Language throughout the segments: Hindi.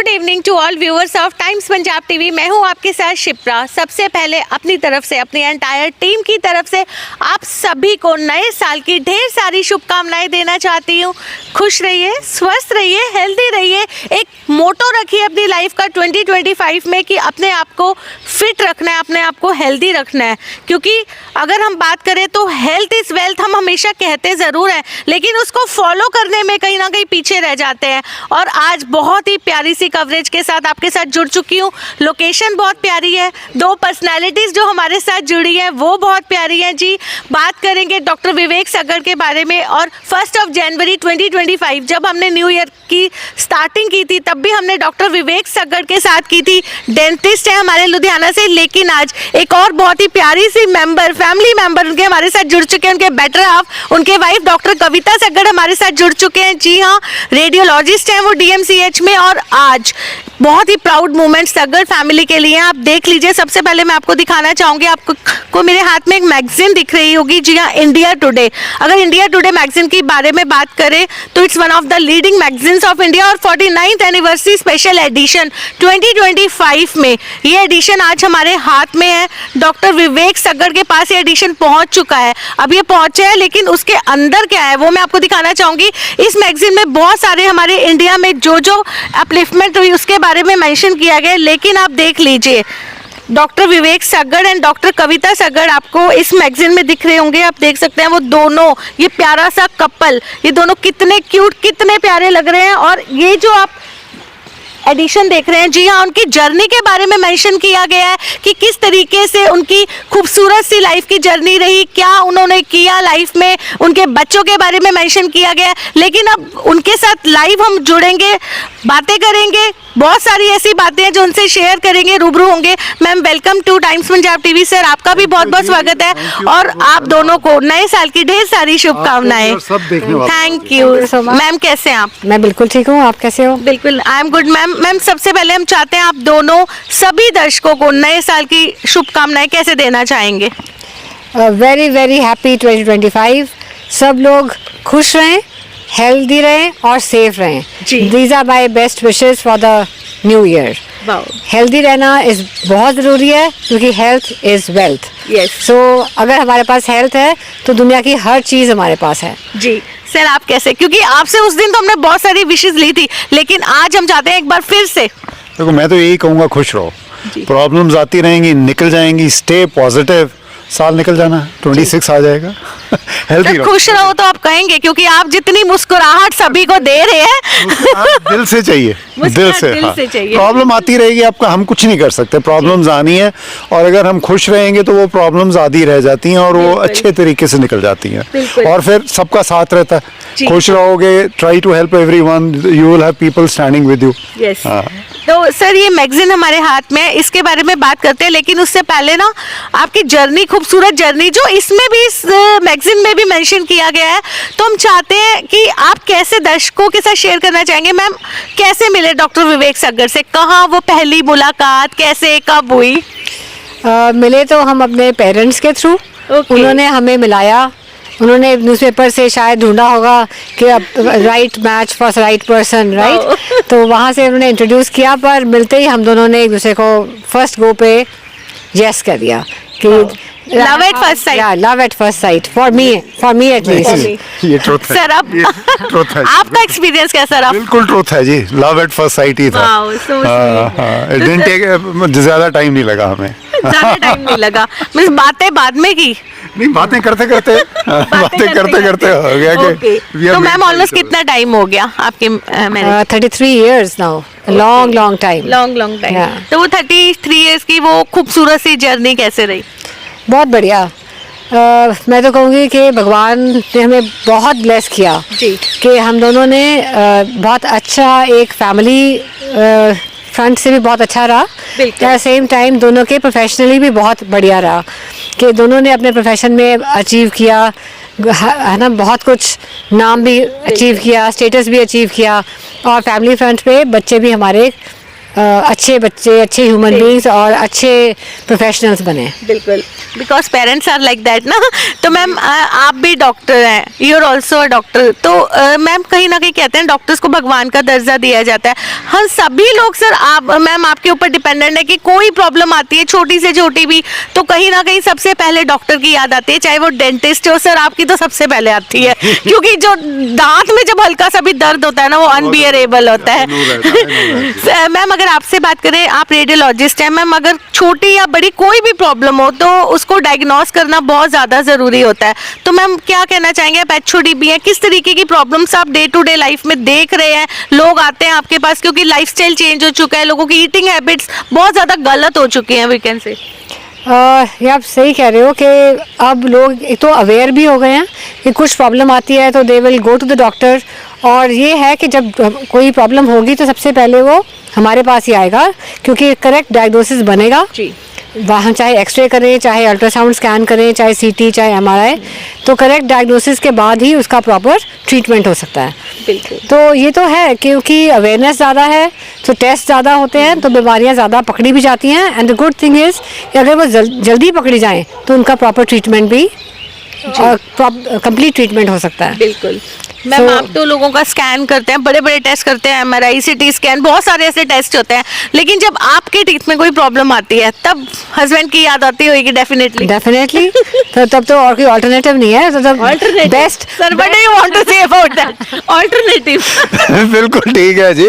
Evening to all viewers of Times Punjab TV. मैं हूं आपके साथ शिप्रा। सबसे पहले अपनी तरफ से, अपनी एंटायर टीम की तरफ से आप सभी को नए साल की ढेर सारी शुभकामनाएं देना चाहती हूं। खुश रहिए, स्वस्थ रहिए, हेल्दी रहिए। एक मोटो रखिए अपनी लाइफ का 2025 में कि अपने आप को फिट रखना है, अपने आप को हेल्दी रखना है। क्योंकि अगर हम बात करें तो हेल्थ इज़ वेल्थ हम हमेशा कहते ज़रूर हैं, लेकिन उसको फॉलो करने में कहीं ना कहीं पीछे रह जाते हैं। और आज बहुत ही प्यारी सी कवरेज के साथ आपके साथ जुड़ चुकी हूँ। लोकेशन बहुत प्यारी है, दो पर्सनालिटीज़ जो हमारे साथ जुड़ी हैं वो बहुत प्यारी हैं जी। बात करेंगे डॉक्टर विवेक सग्गड़ के बारे में। और 1 जनवरी 2025 जब हमने न्यू ईयर की स्टार्टिंग की थी तब भी हमने डॉक्टर विवेक सग्गड़ के साथ की थी। डेंटिस्ट है हमारे लुधियाना से, लेकिन आज एक और बहुत ही प्यारी सी फैमिली मेंबर उनके हमारे साथ जुड़ चुके हैं। उनके बेटर हाफ, उनके वाइफ डॉक्टर कविता सग्गड़ हमारे साथ जुड़ चुके हैं। जी हाँ, रेडियोलॉजिस्ट हैं वो DMCH में। और आज बहुत ही प्राउड मोमेंट सग्गड़ फैमिली के लिए आप देख लीजिए। सबसे पहले मैं आपको दिखाना चाहूँगी, आपको मेरे हाथ में एक मैगजीन दिख रही होगी। जी हाँ, इंडिया टुडे। अगर इंडिया टुडे मैगजीन के बारे में बात करें तो it's one of the leading magazines of India. और 49th एनिवर्सरी स्पेशल एडिशन 2025 में ये एडिशन आज हमारे हाथ में है। डॉक्टर विवेक सग्गड़ के पास ये एडिशन पहुंच चुका है। अब ये पहुंचे है, लेकिन उसके अंदर क्या है वो मैं आपको दिखाना चाहूँगी। इस मैगजीन में बहुत सारे हमारे इंडिया में जो अपलिफ्टमेंट हुई उसके बारे में मेंशन किया गया है। लेकिन आप देख लीजिए, डॉक्टर विवेक सग्गड़ एंड डॉक्टर कविता सग्गड़ आपको इस मैगजीन में दिख रहे होंगे। आप देख सकते हैं वो दोनों, ये प्यारा सा कपल, ये दोनों कितने क्यूट, कितने प्यारे लग रहे हैं। और ये जो आप एडिशन देख रहे हैं, जी हाँ, उनकी जर्नी के बारे में मेंशन किया गया है कि किस तरीके से उनकी खूबसूरत सी लाइफ की जर्नी रही, क्या उन्होंने किया लाइफ में। उनके बच्चों के बारे में मेंशन किया गया है। लेकिन अब उनके साथ लाइव हम जुड़ेंगे, बातें करेंगे, बहुत सारी ऐसी बातें हैं जो उनसे शेयर करेंगे, रूबरू होंगे। Ma'am, welcome two times Punjab TV. Sir, आपका भी बहुत बहुत स्वागत है। और आप दोनों को नए साल की ढेर सारी शुभकामनाएं। Thank you. मैम, कैसे हैं आप? मैं बिल्कुल ठीक हूँ, आप कैसे हो? बिल्कुल, I am good ma'am. Ma'am, सबसे पहले हम चाहते हैं आप दोनों सभी दर्शकों को नए साल की शुभकामनाएं कैसे देना चाहेंगे? Very very happy 2025। सब लोग खुश रहें, हेल्दी रहें और सेफ रहें। These are my best wishes for the new year. Healthy रहना इस बहुत ज़रूरी है क्योंकि हेल्थ इज़ वेल्थ। सो अगर हमारे पास हेल्थ है तो दुनिया की हर चीज़ हमारे पास है। जी सर, आप कैसे? क्योंकि आपसे उस दिन तो हमने बहुत सारी विशेस ली थी, लेकिन आज हम चाहते हैं एक बार फिर से। देखो, मैं तो यही कहूँगा, खुश रहो। प्रॉब्लम्स आती रहेंगी, निकल जाएंगी। स्टे पॉजिटिव, साल निकल जाना, 26 आ जाएगा। हेल्दी रहो, खुश रहो तो आप कहेंगे, क्योंकि आप जितनी मुस्कुराहट सभी को दे रहे हैं दिल से चाहिए, दिल से। हाँ। प्रॉब्लम आती रहेगी आपका, हम कुछ नहीं कर सकते। प्रॉब्लम्स आनी है, और अगर हम खुश रहेंगे तो वो प्रॉब्लम्स आधी रह जाती हैं और वो अच्छे तरीके से निकल जाती हैं। और फिर सबका साथ रहता है। खुश रहोगे, try to help everyone, you will have people standing with you. तो सर, ये मैगजीन हमारे हाथ में है, इसके बारे में बात करते हैं। लेकिन उससे पहले ना, आपकी जर्नी, खूबसूरत जर्नी जो इसमें भी, इस मैगजीन में भी मेंशन किया गया है, तो हम चाहते हैं कि आप कैसे दर्शकों के साथ शेयर करना चाहेंगे। मैम, कैसे मिले डॉक्टर विवेक सग्गड़ से? कहाँ वो पहली मुलाकात, कैसे, कब हुई? मिले तो हम अपने पेरेंट्स के थ्रू। उन्होंने हमें मिलाया। उन्होंने न्यूज़पेपर से शायद ढूंढा होगा कि अब right match for right person, right. तो वहाँ से उन्होंने इंट्रोड्यूस किया, पर मिलते ही हम दोनों ने एक दूसरे को फर्स्ट गो पे यस कर दिया कि love at first sight. Love at first sight for me at least. ये ट्रूथ है सर। अब ट्रूथ है। आपका एक्सपीरियंस कैसा रहा? बिल्कुल ट्रूथ है जी, लव एट फर्स्ट साइट ही था। इट डिडंट टेक, ज्यादा टाइम नहीं लगा हमें। ज्यादा टाइम नहीं लगा, मींस बातें बाद में की नहीं, बातें करते करते हो गया कि तो मैम, ऑलमोस्ट कितना टाइम हो गया आपके marriage? 33 years now, long time. तो वो 33 इयर्स की वो खूबसूरत सी जर्नी कैसे रही? बहुत बढ़िया। मैं तो कहूँगी कि भगवान ने हमें बहुत ब्लेस किया कि हम दोनों ने बहुत अच्छा, एक फैमिली फ्रंट से भी बहुत अच्छा रहा। एट द सेम टाइम दोनों के प्रोफेशनली भी बहुत बढ़िया रहा कि दोनों ने अपने प्रोफेशन में अचीव किया, है ना, बहुत कुछ नाम भी अचीव किया, स्टेटस भी अचीव किया। और फैमिली फ्रंट पे बच्चे भी हमारे अच्छे बच्चे, अच्छे ह्यूमन बीइंग्स और अच्छे प्रोफेशनल्स बने। बिल्कुल। Because parents are like that ना। तो मैम आप भी डॉक्टर हैं, you are also a doctor. तो मैम कहीं ना कहीं कहते हैं डॉक्टर्स को भगवान का दर्जा दिया जाता है। हम सभी लोग सर, आप मैम आपके ऊपर डिपेंडेंट है कि कोई प्रॉब्लम आती है छोटी से छोटी भी, तो कहीं ना कहीं सबसे पहले डॉक्टर की याद आती है, चाहे वो डेंटिस्ट हो। सर आपकी तो सबसे पहले आती है क्योंकि जो दांत में जब हल्का सा भी दर्द होता है ना, वो अनबियरेबल होता है। मैम अगर आपसे बात करें, आप रेडियोलॉजिस्ट हैं मैम, अगर छोटी या बड़ी कोई भी प्रॉब्लम हो तो उसको डायग्नोस करना बहुत ज़्यादा ज़रूरी होता है। तो मैम क्या कहना चाहेंगे, आप एचओडी भी हैं, किस तरीके की प्रॉब्लम्स आप डे टू डे लाइफ में देख रहे हैं? लोग आते हैं आपके पास क्योंकि लाइफस्टाइल चेंज हो चुका है, लोगों की ईटिंग हैबिट्स बहुत ज़्यादा गलत हो चुकी हैं, वी कैन से। ये आप सही कह रहे हो कि अब लोग एक तो अवेयर भी हो गए हैं कि कुछ प्रॉब्लम आती है तो they will go to the doctor. और ये है कि जब कोई प्रॉब्लम होगी तो सबसे पहले वो हमारे पास ही आएगा, क्योंकि करेक्ट डायग्नोसिस बनेगा। जी, वहाँ चाहे एक्सरे करें, चाहे अल्ट्रासाउंड स्कैन करें, चाहे सीटी, चाहे एमआरआई, तो करेक्ट डायग्नोसिस के बाद ही उसका प्रॉपर ट्रीटमेंट हो सकता है। बिल्कुल। तो ये तो है, क्योंकि अवेयरनेस ज़्यादा है तो टेस्ट ज़्यादा होते हैं तो बीमारियाँ ज़्यादा पकड़ी भी जाती हैं। And the good thing is कि अगर वो जल्दी पकड़ी जाएँ तो उनका प्रॉपर ट्रीटमेंट भी कंप्लीट ट्रीटमेंट हो सकता है। बिल्कुल मैम, आप तो लोगों का स्कैन करते हैं, बड़े बड़े टेस्ट करते हैं, एमआरआई, सीटी स्कैन, बहुत सारे ऐसे टेस्ट होते हैं, लेकिन जब आपके टीथ में कोई प्रॉब्लम आती है तब हस्बैंड की याद आती होगी डेफिनेटली। तो तब तो और कोई ऑल्टरनेटिव नहीं है, तो तब best. Sir what do you want to say about that alternative? बिल्कुल ठीक है जी,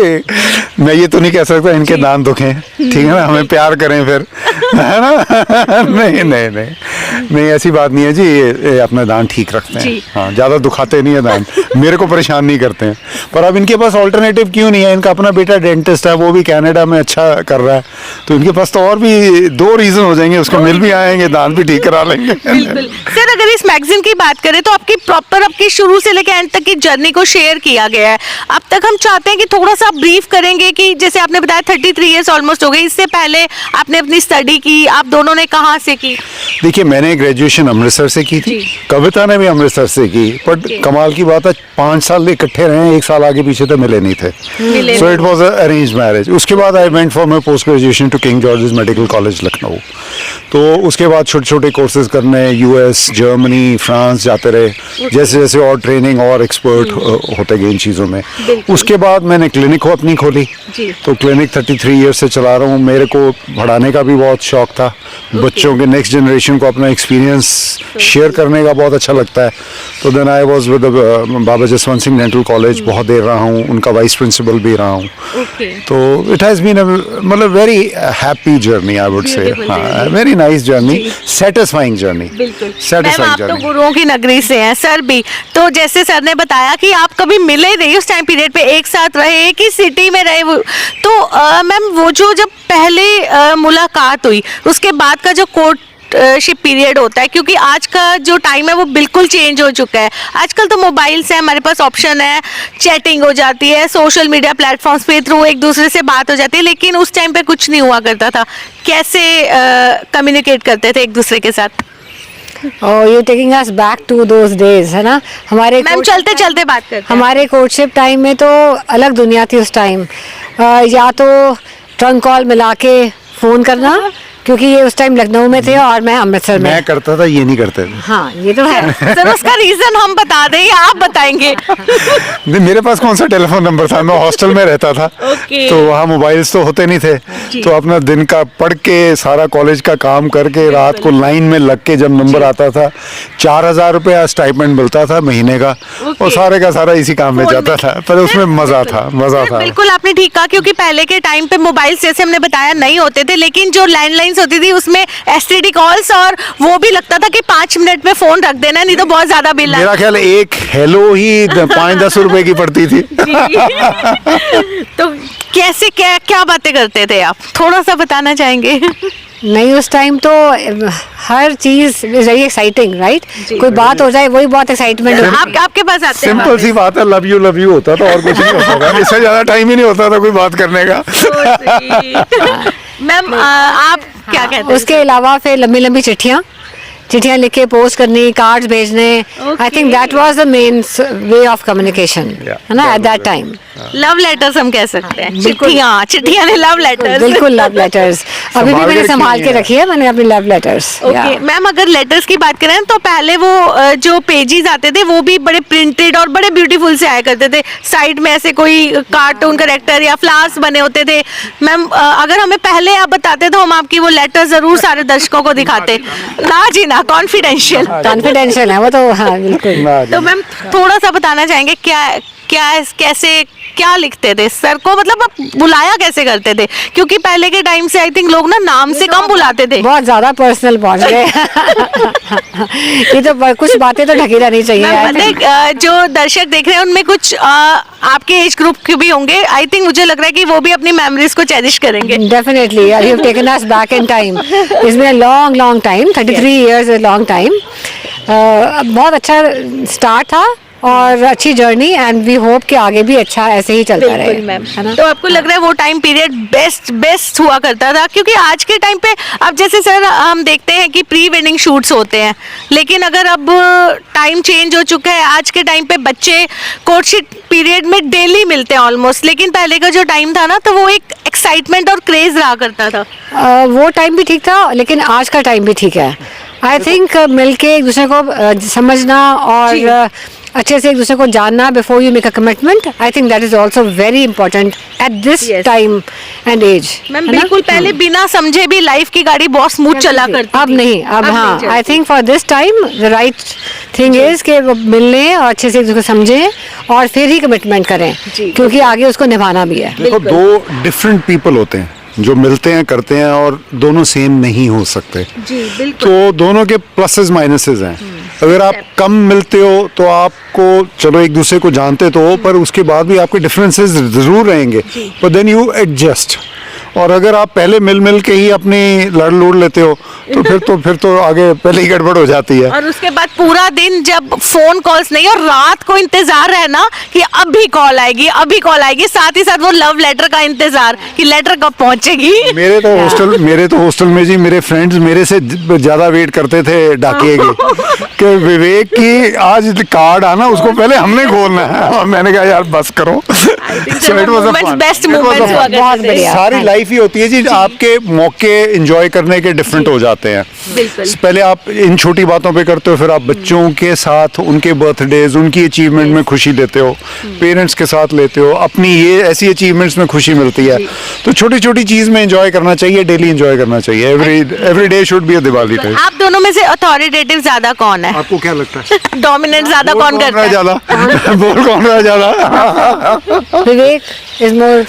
मैं ये तो नहीं कह सकता इनके दांत दुखें, ठीक है ना, हमें प्यार करें फिर, है ना। नहीं नहीं नहीं नहीं, ऐसी बात नहीं है जी, ये अपना दांत ठीक रखते हैं, हाँ, ज़्यादा दुखाते नहीं है दांत, मेरे को परेशान नहीं करते हैं। पर अब इनके पास ऑल्टरनेटिव क्यों नहीं है? इनका अपना बेटा डेंटिस्ट है, वो भी कनाडा में अच्छा कर रहा है, तो इनके पास तो और भी 2 रीज़न हो जाएंगे, उसको मिल भी आएंगे, दांत भी ठीक करा लेंगे। बिल्कुल। सर अगर इस मैगजीन की बात करें तो आपकी प्रॉपर आपकी शुरू से लेकर एंड तक की जर्नी को शेयर किया गया है। अब तक हम चाहते हैं कि थोड़ा सा ब्रीफ करेंगे कि जैसे आपने बताया 33 ईयर्स ऑलमोस्ट हो गए, इससे पहले आपने अपनी स्टडी की, आप दोनों ने कहाँ से की? देखिए, मैंने ग्रेजुएशन अमृतसर से की थी, कविता ने भी अमृतसर से की, बट कमाल की बात है 5 साल इकट्ठे रहे, 1 साल आगे पीछे तो मिले नहीं थे, so it was arrange marriage. उसके बाद I went for my post graduation to King George's Medical College Lucknow. तो उसके बाद छोटे छोटे कोर्सेज करने यूएस, जर्मनी, फ्रांस जाते रहे, जैसे जैसे और ट्रेनिंग और एक्सपर्ट होते गए इन चीज़ों में। उसके बाद मैंने क्लिनिक अपनी खोली, तो क्लिनिक 33 ईयर से चला रहा हूँ। मेरे को पढ़ाने का भी बहुत शौक था, बच्चों के नेक्स्ट जनरेशन को अपना एक्सपीरियंस शेयर करने का बहुत अच्छा लगता है। तो then I was with Baba Jaswant Singh dental college, बहुत देर रहा हूँ, उनका वाइस प्रिंसिपल भी रहा हूँ। तो इट हैज़ बीन मतलब very happy journey, I would say, हाँ, very nice journey, satisfying journey. बिल्कुल। सेटिस्फाइंग आप तो जर्नी। गुरुओं की नगरी से हैं, सर भी। तो जैसे सर ने बताया कि आप कभी मिले नहीं, उस टाइम पीरियड पे एक साथ रहे, एक ही सिटी में रहे, तो मैम वो जो जब पहले मुलाकात हुई उसके बाद का जो कोर्टशिप पीरियड होता है, क्योंकि आज का जो टाइम है वो बिल्कुल चेंज हो चुका है। आजकल तो मोबाइल्स है, हमारे पास ऑप्शन है, चैटिंग हो जाती है, सोशल मीडिया प्लेटफॉर्म्स पे थ्रू एक दूसरे से बात हो जाती है, लेकिन उस टाइम पे कुछ नहीं हुआ करता था। कैसे कम्युनिकेट करते थे एक दूसरे के साथ? और you taking us back to those days, है ना। हमारे मैम चलते चलते बात करते हैं। हमारे कोर्टशिप टाइम में तो अलग दुनिया थी उस टाइम। या तो ट्रंक कॉल मिला के फ़ोन करना, क्योंकि ये उस टाइम लखनऊ में थे और मैं अमृतसर में। मैं करता था, ये नहीं करते थे। हाँ, ये तो है। सर उसका रीजन हम बता दें या आप बताएंगे? नहीं, मेरे पास कौन सा टेलीफोन नंबर था, मैं हॉस्टल में रहता था। तो वहाँ मोबाइल्स तो होते नहीं थे, तो अपना दिन का पढ़ के सारा कॉलेज का काम करके रात को लाइन में लग के जब नंबर आता था, 4000 रुपया स्टाइपेंड मिलता था महीने का, और सारे का सारा इसी काम में जाता था। पर उसमें मजा था। बिल्कुल आपने ठीक कहा, क्योंकि पहले के टाइम पे मोबाइल जैसे हमने बताया नहीं होते थे, लेकिन जो लैंडलाइन होती थी उसमें एसटीडी कॉल्स, और वो भी लगता था कि 5 मिनट में फोन रख देना, नहीं तो बहुत ज्यादा बिल। मेरा ख्याल एक हेलो ही 5-10 रुपए की पड़ती थी। तो कैसे क्या बातें करते थे आप, थोड़ा सा बताना चाहेंगे? नहीं, उस टाइम तो हर चीज वेरी एक्साइटिंग, राइट। कोई बात हो जाए वही बहुत एक्साइटमेंट होता आपके पास आते हैं। सिंपल सी बात है, लव यू होता था, और कुछ नहीं होता था। इससे ज्यादा टाइम ही नहीं होता था कोई बात करने का। मैम आप क्या कहते हैं? उसके अलावा फिर लंबी लंबी चिट्ठियाँ चिट्ठियां लिख के पोस्ट करनी, कार्ड्स भेजने. आई think that was the main way of communication, है ना, at that time. Love letters हम कह सकते हैं. चिट्ठियां, चिट्ठियां ने लव लेटर्स. बिल्कुल लव लेटर्स. अभी भी मैंने संभाल के रखी है, मैंने अपनी लव लेटर्स. ओके मैम, अगर लेटर्स की बात करें तो पहले वो जो पेजेस आते थे वो भी बड़े प्रिंटेड और बड़े ब्यूटीफुल से आया करते थे. साइड में ऐसे कोई कार्टून कैरेक्टर या फ्लावर्स बने होते थे. मैम अगर हमें पहले आप बताते तो हम आपकी वो लेटर जरूर सारे दर्शकों को दिखाते. ना जी ना, कॉन्फिडेंशियल. कॉन्फिडेंशियल है वो तो. हाँ बिल्कुल. तो मैम थोड़ा सा बताना चाहेंगे क्या क्या कैसे क्या लिखते थे सर को, मतलब आप बुलाया कैसे करते थे? क्योंकि पहले के टाइम से आई थिंक लोग ना नाम से कम बुलाते थे. बहुत ज्यादा पर्सनल पहुंच गए. ये तो कुछ बातें तो ढकी रहनी चाहिए. मैम मतलब जो दर्शक देख रहे हैं उनमें कुछ आपके एज ग्रुप के भी होंगे. आई थिंक मुझे लग रहा है कि वो भी अपनी मेमोरीज को चेरिश करेंगे. Definitely, you have taken us back in time. It's been a long time. 33 years is a long time. बहुत अच्छा स्टार्ट था और अच्छी जर्नी, एंड वी होप कि आगे भी अच्छा ऐसे ही चलता रहे. बिल्कुल मैम. है ना? तो आपको लग रहा है वो टाइम पीरियड बेस्ट हुआ करता था? क्योंकि आज के टाइम पे अब जैसे सर हम देखते हैं कि प्री वेडिंग शूट्स होते हैं, लेकिन अगर अब टाइम चेंज हो चुका है, आज के टाइम पे बच्चे कोर्टशिप पीरियड में डेली मिलते हैं ऑलमोस्ट. लेकिन पहले का जो टाइम था ना, तो वो एक एक्साइटमेंट और क्रेज रहा करता था. वो टाइम भी ठीक था, लेकिन आज का टाइम भी ठीक है. आई थिंक मिलके एक दूसरे को समझना और अच्छे से एक दूसरे को जानना before you make a commitment, I think that is also very important at this time and age. Ma'am बिल्कुल, पहले बिना समझे भी लाइफ की गाड़ी बहुत स्मूथ चला करती अब थी. नहीं, अब हाँ. I think for this time the right thing is कि वो मिलने और अच्छे से एक दूसरे को समझें और फिर ही कमिटमेंट करें, क्योंकि आगे उसको निभाना भी है. देखो, दो डिफरेंट पीपल होते हैं जो मिलते हैं, करते हैं, और दोनों सेम नहीं हो सकते. जी बिल्कुल. तो दोनों के प्लसेस माइनसेस हैं. अगर आप कम मिलते हो तो आपको, चलो एक दूसरे को जानते तो हो, पर उसके बाद भी आपके डिफरेंसेस जरूर रहेंगे, पर देन यू एडजस्ट. और अगर आप पहले मिल के ही अपनी लड़ लूड़ लेते हो तो फिर तो आगे पहले ही गड़बड़ हो जाती है. और उसके बाद पूरा दिन जब फोन कॉल्स नहीं, और रात को इंतजार रहना कि अभी कॉल आएगी, साथ ही साथ वो लव लेटर का इंतजार कि लेटर कब पहुंचेगी. मेरे तो हॉस्टल में जी मेरे फ्रेंड्स मेरे से ज्यादा वेट करते थे डाकिए के कि विवेक की आज कार्ड आना, उसको पहले हमने खोलना है. और मैंने कहा यार बस करो. बेस्ट मोमेंट्स हुआ करते थे. सारी लाइफ ही होती है जी, आपके मौके एंजॉय करने के डिफरेंट हो जाते हैं. बिल्कुल. पहले आप इन छोटी बातों पे करते हो, फिर आप बच्चों के साथ उनके बर्थडेज, उनकी अचीवमेंट में खुशी लेते हो, पेरेंट्स के साथ लेते हो, अपनी ये ऐसी अचीवमेंट्स में खुशी मिलती है. तो छोटी छोटी चीज में एंजॉय करना चाहिए, डेली एंजॉय करना चाहिए. Every day should be a Diwali day. आप दोनों में से अथॉरिटेटिव ज्यादा कौन है? आपको क्या लगता है? डोमिनेंट ज्यादा कौन करता है? बोल कौन रहा ज्यादा? विवेक इज मोर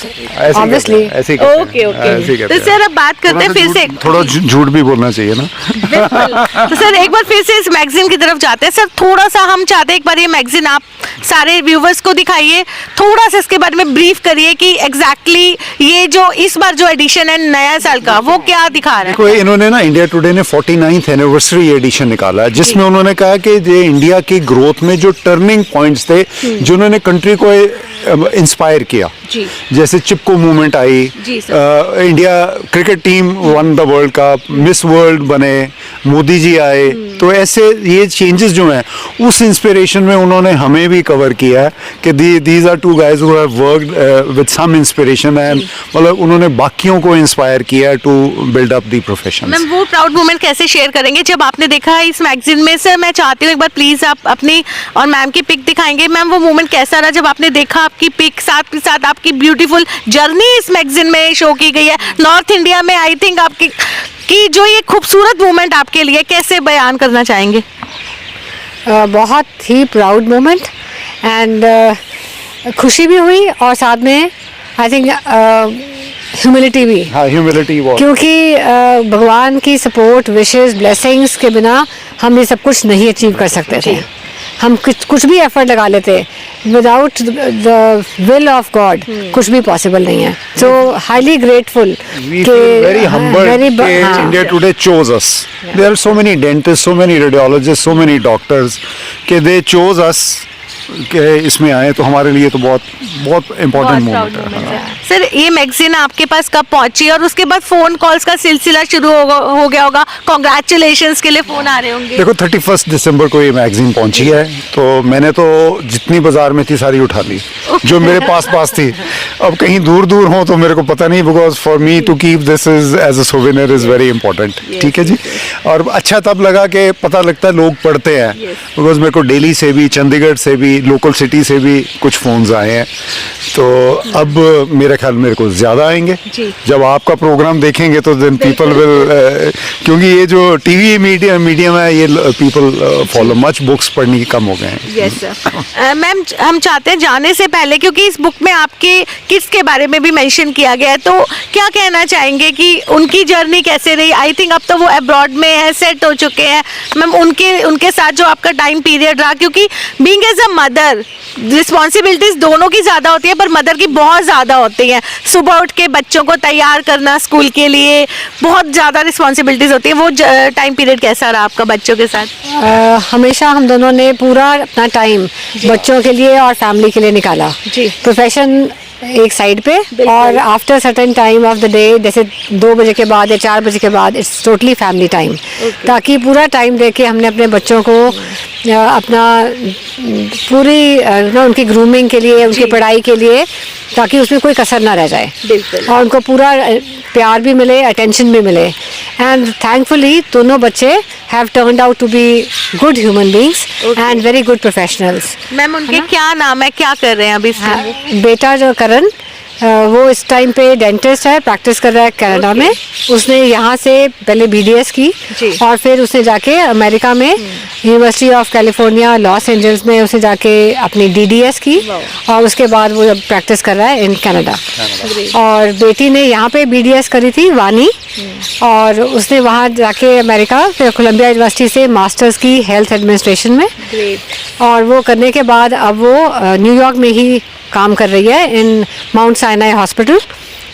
ऑब्वियसली. ऐसे ओके. तो सर अब बात करते हैं फिर से, थोड़ा झूठ भी बोलना चाहिए ना. बिल्कुल. तो सर एक बार फिर से इस मैगजीन की तरफ जाते हैं. सर थोड़ा सा हम चाहते हैं एक बार ये मैगजीन आप सारे व्यूवर्स को दिखाइए, थोड़ा सा इसके बारे में ब्रीफ करिए कि एग्जैक्टली ये जो इस बार जो एडिशन है नया साल का, वो क्या दिखा रहा है? देखो, इन्होंने ना इंडिया टुडे ने 49th एनिवर्सरी एडिशन निकाला है, जिसमें उन्होंने कहा कि ये इंडिया की ग्रोथ में जो टर्निंग पॉइंट्स थे, जिन्होंने कंट्री को इंस्पायर किया, जैसे चिपको मूवमेंट आई, India cricket team won the world cup, miss world बने, मोदी जी आए. तो ऐसे ये चेंजेस जो हैं, उस इंस्पिरेशन में उन्होंने हमें भी कवर किया है कि these are two guys who have worked with some inspiration, and मतलब उन्होंने बाकियों को इंस्पायर किया to build up the profession. Ma'am वो प्राउड मोमेंट कैसे शेयर करेंगे जब आपने देखा है इस मैगजीन में? सर मैं चाहती हूँ एक बार प्लीज आप अपनी और मैम की पिक दिखाएंगे. मैम वो मोमेंट कैसा रहा जब आपने देखा आपकी पिक, साथ ही साथ आपकी ब्यूटीफुल जर्नी इस मैगजीन में शो की गई है नॉर्थ इंडिया में? आई थिंक आपकी कि जो ये खूबसूरत मोमेंट आपके लिए कैसे बयान करना चाहेंगे? बहुत ही प्राउड मोमेंट, एंड खुशी भी हुई और साथ में आई थिंक ह्यूमिलिटी भी. हाँ, ह्यूमिलिटी वो, क्योंकि भगवान की सपोर्ट, विशेस, ब्लेसिंग्स के बिना हम ये सब कुछ नहीं अचीव कर सकते थे. हम कुछ भी एफर्ट लगा लेते, without the will of God कुछ भी पॉसिबल नहीं है. So highly grateful. Very humble India Today chose us. There are so many dentist, so many radiologist, so many doctors कि दे चोज अस के इसमें आए, तो हमारे लिए तो बहुत बहुत इम्पोर्टेंट मोमेंट है. सर ये मैगजीन आपके पास कब पहुंची और उसके बाद फोन कॉल्स का सिलसिला शुरू हो गया होगा, कॉन्ग्रेचुलेशंस के लिए फोन आ रहे होंगे? देखो 31 दिसंबर को ये मैगजीन पहुंची है, तो मैंने तो जितनी बाजार में थी सारी उठा ली जो मेरे पास थी। अब कहीं दूर दूर हो तो मेरे को पता नहीं, because for me to keep this is as a souvenir is very important. ठीक है जी। और अच्छा तब लगा कि पता लगता है लोग पढ़ते हैं, बिकॉज मेरे को दिल्ली से भी, चंडीगढ़ से भी, लोकल सिटी से भी कुछ फोन्स आए हैं। तो अब मेरे ख्याल मेरे को ज्यादा आएंगे जब आपका प्रोग्राम देखेंगे, तो देन पीपल विल, क्योंकि ये जो टीवी मीडियम है ये पीपल फॉलो मच, बुक्स पढ़ने कम हो गए हैं। Yes sir. मैम हम चाहते हैं जाने से पहले, क्योंकि इस बुक में आपके किड्स के बारे में भी मेंशन किया गया है, तो क्या कहना चाहेंगे कि उनकी जर्नी कैसे रही? आई थिंक अब तो वो अब्रॉड में है, सेट हो चुके हैं। मैम उनके साथ जो आपका टाइम पीरियड रहा, क्योंकि being as a mother responsibilities दोनों की ज्यादा होती है, पर मदर की बहुत ज्यादा होती है। सुबह उठ के बच्चों को तैयार करना स्कूल के लिए, बहुत ज्यादा रिस्पॉन्सिबिलिटीज होती है। वो टाइम पीरियड कैसा रहा आपका बच्चों के साथ? हमेशा हम दोनों ने पूरा अपना टाइम बच्चों के लिए और फैमिली के लिए निकाला। प्रोफेशन एक साइड पे, और after certain time of the day, जैसे 2 बजे के बाद या 4 बजे के बाद, इट्स टोटली फैमिली टाइम। ताकि पूरा टाइम दे के हमने अपने बच्चों को अपना पूरी उनकी ग्रूमिंग के लिए, उनकी पढ़ाई के लिए, ताकि उसमें कोई कसर ना रह जाए और उनको पूरा प्यार भी मिले, अटेंशन भी मिले। एंड थैंकफुली दोनों बच्चे have turned out to be good human beings and very good professionals. Ma'am उनके क्या नाम है, क्या कर रहे हैं अभी? बेटा जो करण, वो इस टाइम पे डेंटिस्ट है, प्रैक्टिस कर रहा है कनाडा में। उसने यहाँ से पहले BDS की और फिर उसने जाके अमेरिका में university of California Los Angeles में उसने जाके अपनी DDS की, और उसके बाद वो प्रैक्टिस कर रहा है इन कनाडा। और बेटी ने यहाँ पे BDS करी थी, वानी, और उसने वहाँ जाके अमेरिका फिर कोलंबिया यूनिवर्सिटी से मास्टर्स की हेल्थ एडमिनिस्ट्रेशन में। और वो करने के बाद अब वो न्यूयॉर्क में ही काम कर रही है in Mount Sinai hospital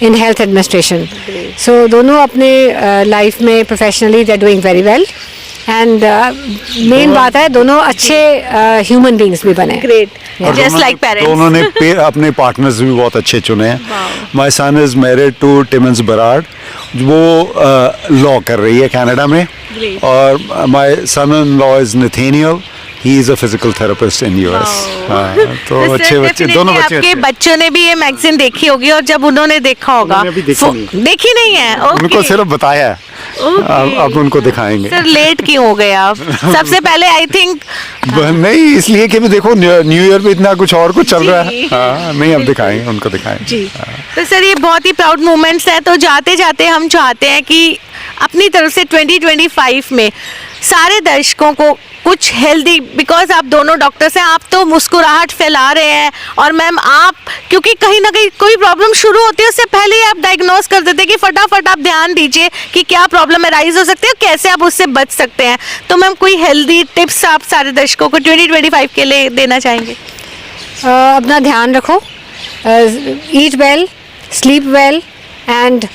in health administration. So दोनों अपने लाइफ में professionally they are doing very well, and main बात है दोनों अच्छे ह्यूमन बीइंग्स भी बने। Great, just like parents. दोनों ने अपने पार्टनर्स भी बहुत अच्छे चुने हैं। My son is married to टिमन्स बराड, वो लॉ कर रही है कनाडा में, और my son in law is Nathaniel, he is a physical therapist in US। तो अच्छे बच्चे, दोनों बच्चे आपके बच्चों ने भी ये मैगजीन देखी होगी, और जब उन्होंने देखा होगा, देखी नहीं है? उनको सिर्फ बताया है, अब उनको दिखाएंगे। सर लेट क्यों हो गए आप? सबसे पहले आई थिंक नहीं, इसलिए कि देखो न्यू ईयर पे इतना कुछ और कुछ चल रहा है। हाँ, नहीं, अब दिखाएंगे, उनको दिखाएंगे जी। तो सर ये बहुत ही प्राउड मोमेंट्स है। तो जाते जाते हम चाहते हैं कि अपनी तरफ से 2025 में सारे दर्शकों को कुछ हेल्दी, बिकॉज आप दोनों डॉक्टर्स हैं, आप तो मुस्कुराहट फैला रहे हैं, और मैम आप क्योंकि कहीं ना कहीं कोई प्रॉब्लम शुरू होती है उससे पहले ही आप डायग्नोस कर देते हैं कि फटाफट आप ध्यान दीजिए कि क्या प्रॉब्लम अराइज हो सकती है और कैसे आप उससे बच सकते हैं। तो मैम कोई हेल्दी टिप्स आप सारे दर्शकों को 2025 के लिए देना चाहेंगे? अपना ध्यान रखो, ईट well, sleep well and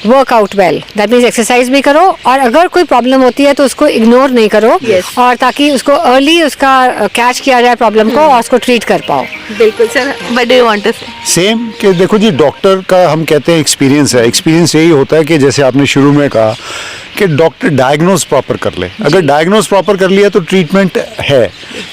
workout well. That means exercise भी करो, और अगर कोई प्रॉब्लम होती है तो उसको इग्नोर नहीं करो। और ताकि उसको अर्ली उसका कैच किया जाए प्रॉब्लम को, और उसको ट्रीट कर पाओ। बिल्कुल sir, what do you want to say? Same कि देखो जी, डॉक्टर का हम कहते हैं एक्सपीरियंस है। एक्सपीरियंस यही होता है कि जैसे आपने शुरू में कहा कि डॉक्टर डायग्नोज प्रॉपर कर ले। अगर डायग्नोज प्रॉपर कर लिया तो ट्रीटमेंट है।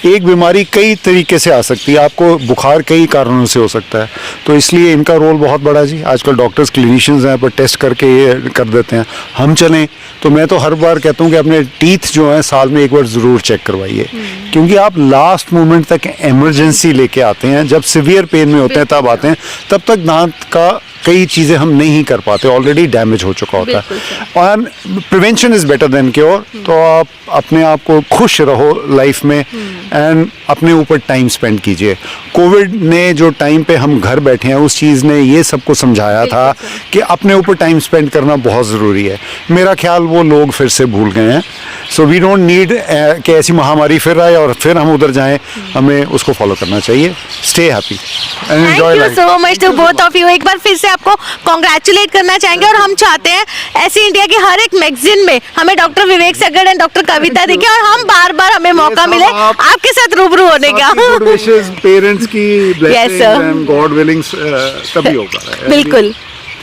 एक बीमारी कई तरीके से आ सकती है, आपको बुखार कई कारणों से हो सकता है, तो इसलिए इनका रोल बहुत बड़ा जी। आजकल डॉक्टर्स क्लिनिशियंस हैं, पर टेस्ट करके ये कर देते हैं। हम चलें तो मैं तो हर बार कहता हूँ कि अपने टीथ जो हैं साल में एक बार ज़रूर चेक करवाइए, क्योंकि आप लास्ट मोमेंट तक इमरजेंसी लेके आते हैं, जब सीवियर पेन में होते हैं तब आते हैं, तब तक दांत का कई चीज़ें हम नहीं कर पाते, ऑलरेडी डैमेज हो चुका होता है। और prevention is better than cure. तो आप अपने आप को खुश रहो लाइफ में, एंड अपने ऊपर टाइम स्पेंड कीजिए। कोविड ने जो टाइम पे हम घर बैठे हैं, उस चीज़ ने ये सबको समझाया था कि अपने ऊपर टाइम स्पेंड करना बहुत ज़रूरी है। मेरा ख्याल वो लोग फिर से भूल गए हैं। सो वी डोंट नीड कि ऐसी महामारी फिर आए और फिर हम उधर जाएं, हमें उसको फॉलो करना चाहिए। Stay happy and enjoy life. Thank you so much to both of you. एक बार फिर से आपको कॉन्ग्रेचुलेट करना चाहेंगे और हम चाहते हैं ऐसी इंडिया की हर एक मैगजीन में हमें doctor Vivek Sagad and doctor कविता दिखे और हम बार बार हमें मौका मिले आपके साथ रूबरू होने का। पेरेंट्स की Yes, sir. And God willing तभी होगा। बिल्कुल,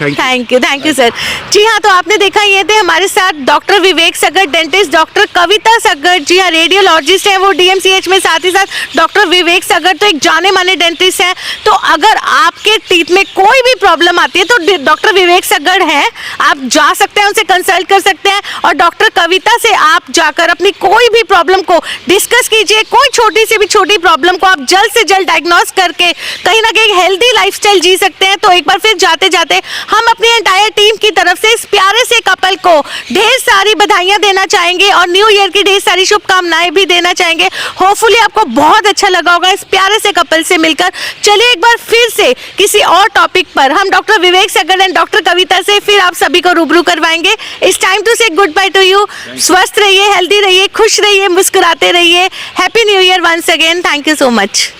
थैंक थैंक यू सर। जी हाँ, तो आपने देखा ये थे हमारे साथ डॉक्टर विवेक सगड़, डेंटिस्ट डॉक्टर कविता सगड़, जी हाँ रेडियोलॉजिस्ट हैं वो DMCH में, साथ ही साथ डॉक्टर विवेक सगड़ तो एक जाने माने डेंटिस्ट हैं। तो अगर आपके टीथ में कोई भी प्रॉब्लम आती है तो डॉक्टर विवेक सगड़ हैं, आप जा सकते हैं, उनसे कंसल्ट कर सकते हैं और डॉक्टर कविता से आप जाकर अपनी कोई भी प्रॉब्लम को डिस्कस कीजिए। कोई छोटी से भी छोटी प्रॉब्लम को आप जल्द से जल्द डायग्नोस करके कहीं ना कहीं हेल्दी लाइफस्टाइल जी सकते हैं। तो एक बार फिर जाते जाते हम अपनी एंटायर टीम की तरफ से इस प्यारे से कपल को ढेर सारी बधाइयां देना चाहेंगे और न्यू ईयर की ढेर सारी शुभकामनाएं भी देना चाहेंगे। होपफुली आपको बहुत अच्छा लगा होगा इस प्यारे से कपल से मिलकर। चलिए एक बार फिर से किसी और टॉपिक पर हम doctor Vivek Sagad and doctor Kavita से फिर आप सभी को रूबरू करवाएंगे। It's time to say goodbye to you. स्वस्थ रहिए, हेल्दी रहिए, खुश रहिए, मुस्कुराते रहिए। Happy new year once again. Thank you so much.